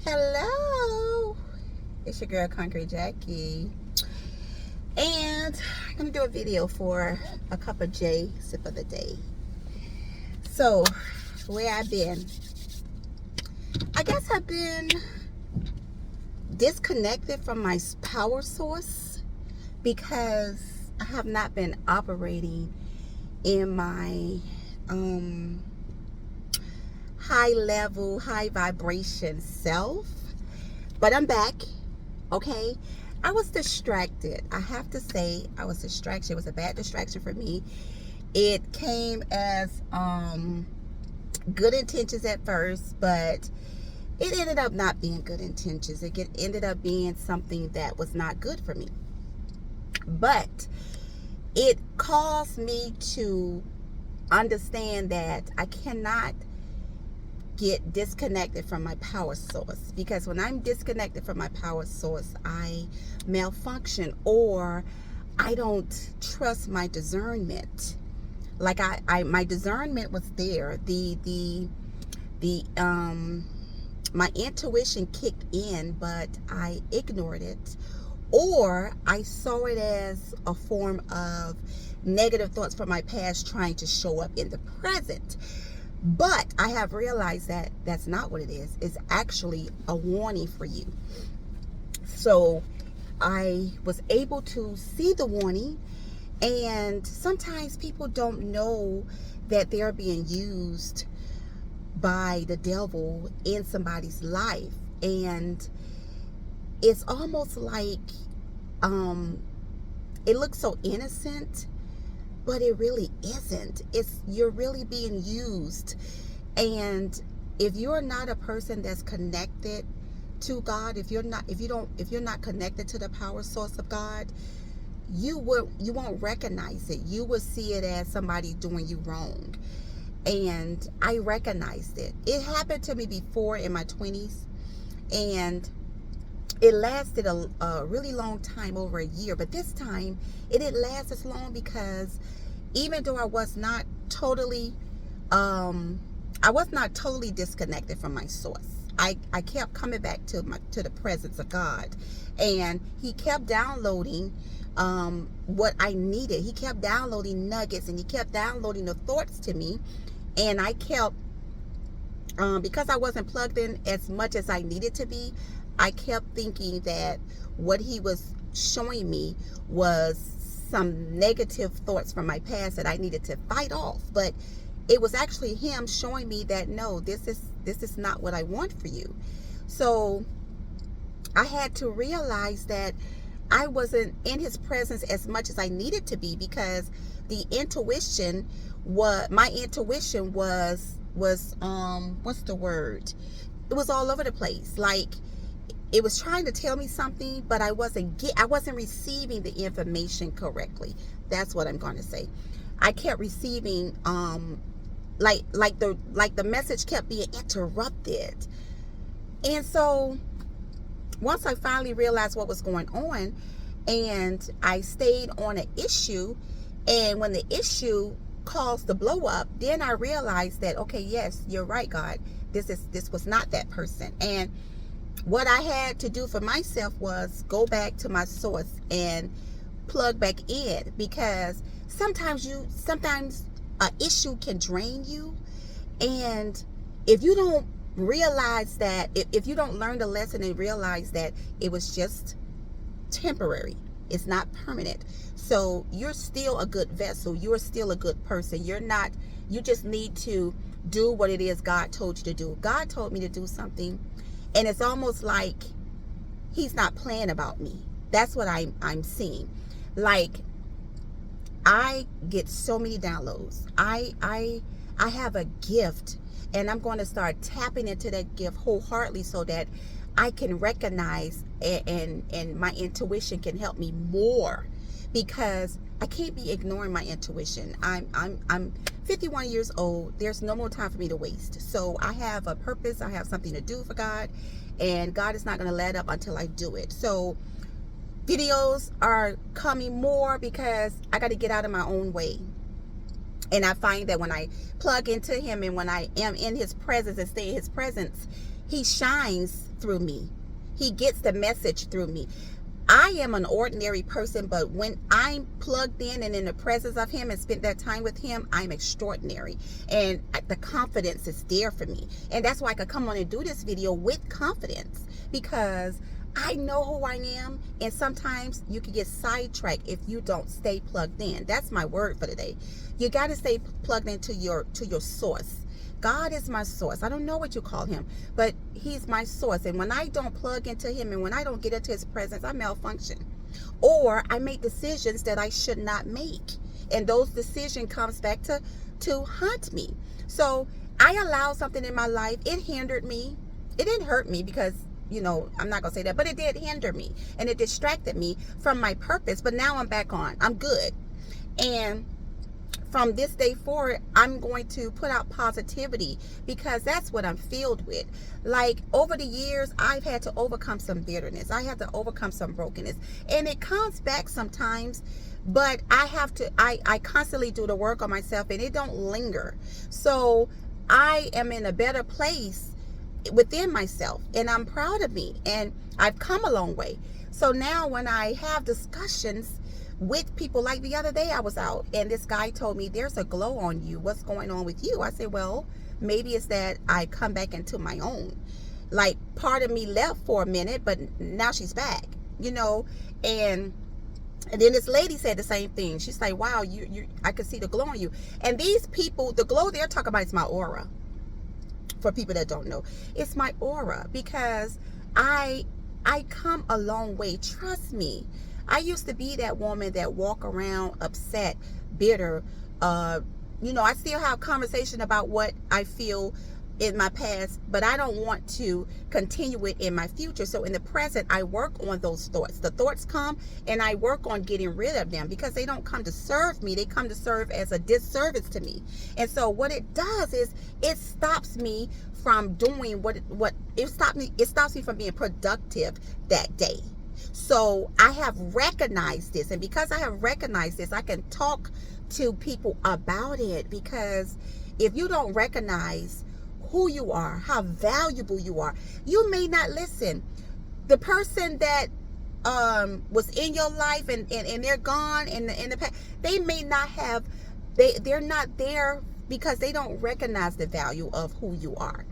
Hello, it's your girl Concrete Jackie, and I'm gonna do a video for a cup of J sip of the day. So, where I've been, I guess I've been disconnected from my power source because I have not been operating in my high level, high vibration self. But I'm back. Okay, I was distracted. I have to say, I was distracted. It was a bad distraction for me. It came as good intentions at first, but it ended up not being good intentions. It ended up being something that was not good for me. But it caused me to understand that I cannot get disconnected from my power source, because when I'm disconnected from my power source, I malfunction, or I don't trust my discernment. Like I my discernment was there. The my intuition kicked in, but I ignored it, or I saw it as a form of negative thoughts from my past trying to show up in the present. But I have realized that that's not what it is. It's actually a warning for you. So I was able to see the warning, and sometimes people don't know that they're being used by the devil in somebody's life. And it's almost like it looks so innocent, but it really isn't. You're really being used. And if you're not a person that's connected to God, if you're not connected to the power source of God, you won't recognize it. You will see it as somebody doing you wrong. And I recognized it. It happened to me before in my 20s, and it lasted a really long time, over a year. But this time it didn't last as long, because even though I was not totally disconnected from my source, I kept coming back to the presence of God, and he kept downloading what I needed. He kept downloading nuggets, and he kept downloading the thoughts to me. And I kept because I wasn't plugged in as much as I needed to be, I kept thinking that what he was showing me was some negative thoughts from my past that I needed to fight off. But it was actually him showing me that, no, this is not what I want for you. So I had to realize that I wasn't in his presence as much as I needed to be, because my intuition was what's the word? It was all over the place. Like, it was trying to tell me something, but I wasn't receiving the information correctly. That's what I'm going to say. I kept receiving like the message kept being interrupted. And so once I finally realized what was going on, and I stayed on an issue, and when the issue caused the blow up, then I realized that, okay, yes, you're right, God. This was not that person. And what I had to do for myself was go back to my source and plug back in, because sometimes an issue can drain you. And if you don't realize that, if you don't learn the lesson and realize that it was just temporary, it's not permanent, so you're still a good vessel, you're still a good person. You just need to do what it is God told you to do. God told me to do something, and it's almost like he's not playing about me. That's what I'm seeing. Like, I get so many downloads. I have a gift, and I'm going to start tapping into that gift wholeheartedly, so that I can recognize, and my intuition can help me more, because I can't be ignoring my intuition. I'm 51 years old. There's no more time for me to waste. So I have a purpose. I have something to do for God, and God is not going to let up until I do it. So videos are coming more, because I got to get out of my own way. And I find that when I plug into him, and when I am in his presence and stay in his presence, He shines through me. He gets the message through me. I am an ordinary person, but when I'm plugged in and in the presence of him and spent that time with him, I'm extraordinary. And the confidence is there for me. And that's why I could come on and do this video with confidence, because I know who I am. And sometimes you can get sidetracked if you don't stay plugged in. That's my word for today. You got to stay plugged into your source. God is my source. I don't know what you call him, but he's my source. And when I don't plug into him and when I don't get into his presence, I malfunction. Or I make decisions that I should not make. And those decisions comes back to haunt me. So I allowed something in my life. It hindered me. It didn't hurt me because, you know, I'm not going to say that, but it did hinder me. And it distracted me from my purpose. But now I'm back on. I'm good. And from this day forward, I'm going to put out positivity, because that's what I'm filled with. Like, over the years, I've had to overcome some bitterness. I had to overcome some brokenness. And it comes back sometimes, but I constantly do the work on myself, and it don't linger. So I am in a better place within myself, and I'm proud of me, and I've come a long way. So now when I have discussions with people, like the other day I was out and this guy told me, there's a glow on you. What's going on with you? I said, well, maybe it's that I come back into my own. Like, part of me left for a minute, but now she's back, you know. And then this lady said the same thing. She's like, wow, I could see the glow on you. And these people, the glow they're talking about is my aura. For people that don't know, it's my aura, because I come a long way. Trust me. I used to be that woman that walk around upset, bitter. You know, I still have conversation about what I feel in my past, but I don't want to continue it in my future. So in the present, I work on those thoughts. The thoughts come and I work on getting rid of them, because they don't come to serve me. They come to serve as a disservice to me. And so what it does is it stops me from doing what it stops me from being productive that day. So I have recognized this, and because I have recognized this, I can talk to people about it. Because if you don't recognize who you are, how valuable you are, you may not listen. The person that was in your life and they're gone in the past, they may not have, they're not there because they don't recognize the value of who you are.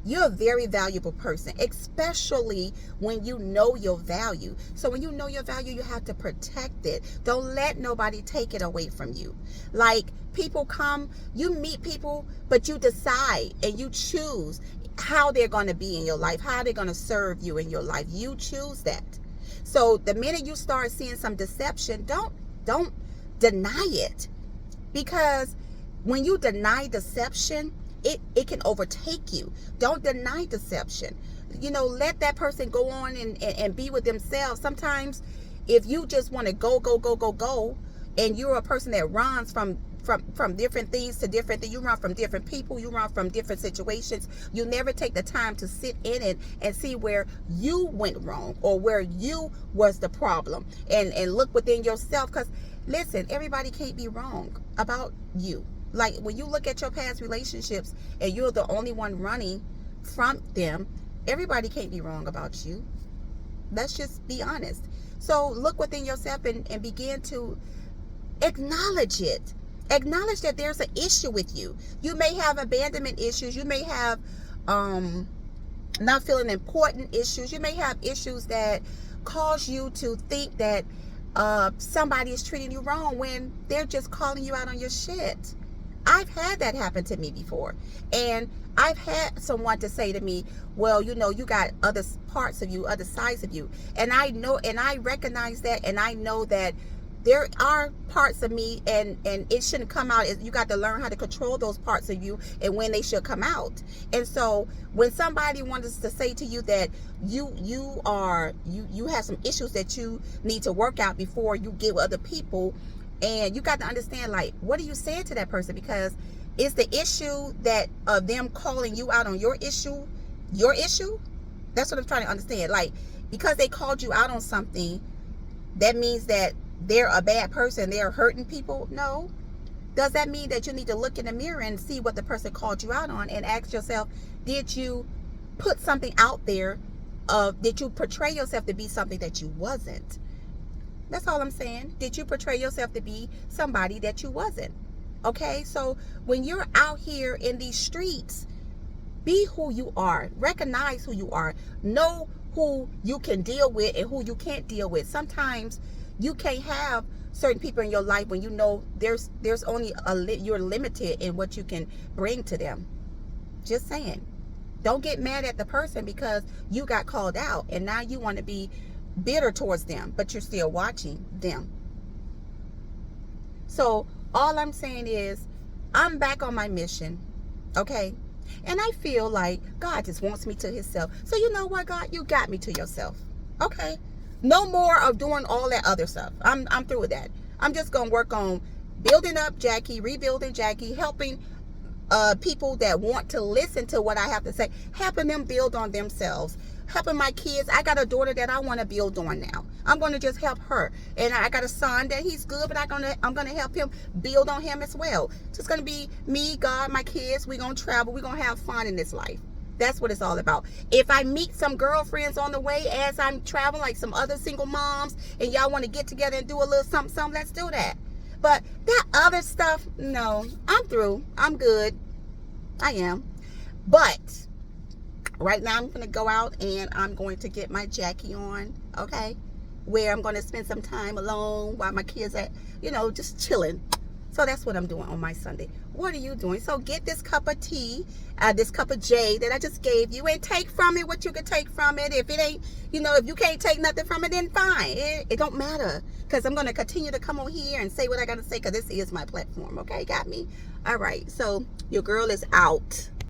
You're a very valuable person, especially when you know your value. So when you know your value, you have to protect it. Don't let nobody take it away from you. Like, people come, you meet people, but you decide and you choose how they're going to be in your life, how they're going to serve you in your life. You choose that. So the minute you start seeing some deception, don't deny it. Because when you deny deception, it can overtake you. Don't deny deception. You know, let that person go on and be with themselves. Sometimes if you just want to go, and you're a person that runs from different things to different things, you run from different people, you run from different situations, you never take the time to sit in it and see where you went wrong or where you was the problem, and look within yourself. Because listen, everybody can't be wrong about you. Like, when you look at your past relationships and you're the only one running from them, everybody can't be wrong about you. Let's just be honest. So look within yourself and begin to acknowledge it. Acknowledge that there's an issue with you. You may have abandonment issues. You may have not feeling important issues. You may have issues that cause you to think that somebody is treating you wrong when they're just calling you out on your shit. I've had that happen to me before. And I've had someone to say to me, well, you know, you got other parts of you, other sides of you. And I know, and I recognize that, and I know that there are parts of me, and it shouldn't come out. You got to learn how to control those parts of you and when they should come out. And so when somebody wants to say to you that you have some issues that you need to work out before you get with other people, and you got to understand, like, what are you saying to that person? Because it's the issue that of them calling you out on your issue. That's what I'm trying to understand. Like, because they called you out on something, that means that they're a bad person, they're hurting people? No. Does that mean that you need to look in the mirror and see what the person called you out on and ask yourself, did you put something out there did you portray yourself to be something that you wasn't? That's all I'm saying. Did you portray yourself to be somebody that you wasn't? Okay, so when you're out here in these streets, be who you are. Recognize who you are. Know who you can deal with and who you can't deal with. Sometimes you can't have certain people in your life when you know there's only you're limited in what you can bring to them. Just saying. Don't get mad at the person because you got called out and now you want to be bitter towards them, but you're still watching them. So all I'm saying is I'm back on my mission, okay? And I feel like God just wants me to himself. So you know what, God, you got me to yourself. Okay. No more of doing all that other stuff. I'm through with that. I'm just going to work on building up Jackie, rebuilding Jackie, helping people that want to listen to what I have to say, helping them build on themselves, helping my kids. I got a daughter that I want to build on now. I'm going to just help her. And I got a son that he's good, but I'm going to help him build on him as well. It's just going to be me, God, my kids. We're going to travel. We're going to have fun in this life. That's what it's all about. If I meet some girlfriends on the way as I'm traveling, like some other single moms, and y'all want to get together and do a little something, let's do that. But that other stuff, no, I'm through. I'm good. I am. But right now I'm going to go out and I'm going to get my Jackie on, okay? Where I'm going to spend some time alone while my kids are, just chilling. So that's what I'm doing on my Sunday. What are you doing? So get this cup of tea, this cup of J that I just gave you, and take from it what you can take from it. If it ain't, if you can't take nothing from it, then fine. It don't matter. Because I'm going to continue to come on here and say what I got to say because this is my platform. Okay, got me? All right. So your girl is out.